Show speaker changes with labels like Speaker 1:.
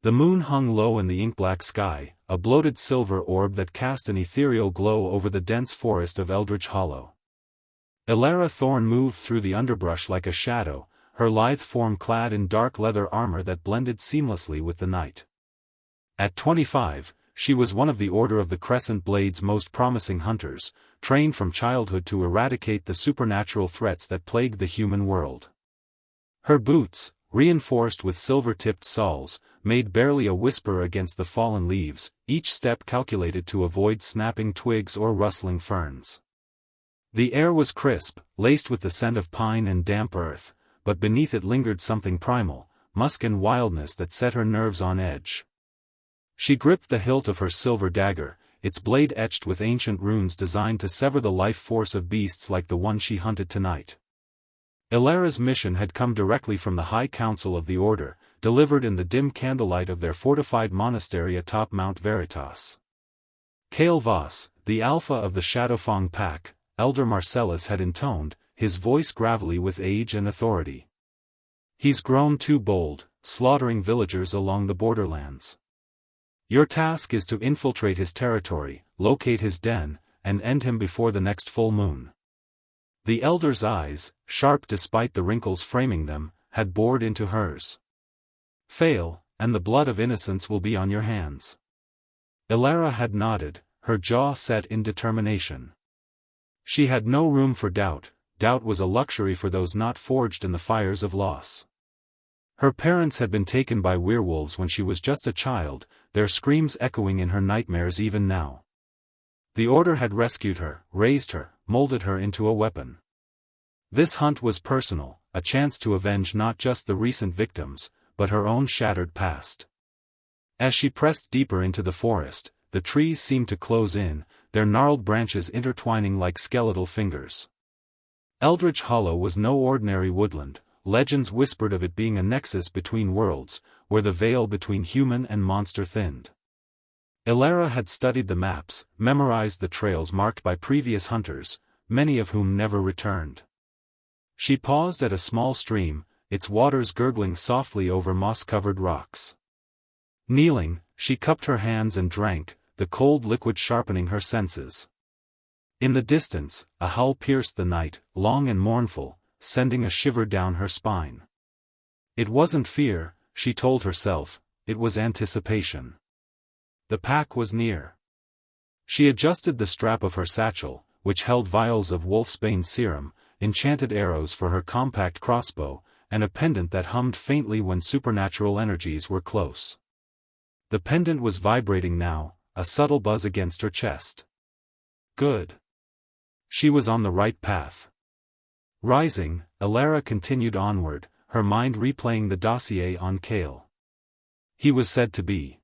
Speaker 1: The moon hung low in the ink-black sky, a bloated silver orb that cast an ethereal glow over the dense forest of Eldritch Hollow. Elara Thorne moved through the underbrush like a shadow, her lithe form clad in dark leather armor that blended seamlessly with the night. At 25, she was one of the Order of the Crescent Blade's most promising hunters, trained from childhood to eradicate the supernatural threats that plagued the human world. Her boots, reinforced with silver-tipped soles, made barely a whisper against the fallen leaves, each step calculated to avoid snapping twigs or rustling ferns. The air was crisp, laced with the scent of pine and damp earth, but beneath it lingered something primal, musk and wildness that set her nerves on edge. She gripped the hilt of her silver dagger, its blade etched with ancient runes designed to sever the life force of beasts like the one she hunted tonight. Elara's mission had come directly from the High Council of the Order, delivered in the dim candlelight of their fortified monastery atop Mount Veritas. Kale Voss, the alpha of the Shadowfang pack, Elder Marcellus had intoned, his voice gravelly with age and authority. "He's grown too bold, slaughtering villagers along the borderlands. Your task is to infiltrate his territory, locate his den, and end him before the next full moon." The elder's eyes, sharp despite the wrinkles framing them, had bored into hers. "Fail, and the blood of innocents will be on your hands." Elara had nodded, her jaw set in determination. She had no room for doubt. Doubt was a luxury for those not forged in the fires of loss. Her parents had been taken by werewolves when she was just a child, their screams echoing in her nightmares even now. The Order had rescued her, raised her, molded her into a weapon. This hunt was personal, a chance to avenge not just the recent victims, but her own shattered past. As she pressed deeper into the forest, the trees seemed to close in, their gnarled branches intertwining like skeletal fingers. Eldritch Hollow was no ordinary woodland. Legends whispered of it being a nexus between worlds, where the veil between human and monster thinned. Elara had studied the maps, memorized the trails marked by previous hunters, many of whom never returned. She paused at a small stream, its waters gurgling softly over moss-covered rocks. Kneeling, she cupped her hands and drank, the cold liquid sharpening her senses. In the distance, a howl pierced the night, long and mournful, sending a shiver down her spine. It wasn't fear, she told herself, it was anticipation. The pack was near. She adjusted the strap of her satchel, which held vials of wolfsbane serum, enchanted arrows for her compact crossbow, and a pendant that hummed faintly when supernatural energies were close. The pendant was vibrating now, a subtle buzz against her chest. Good. She was on the right path. Rising, Elara continued onward, her mind replaying the dossier on Kale. He was said to be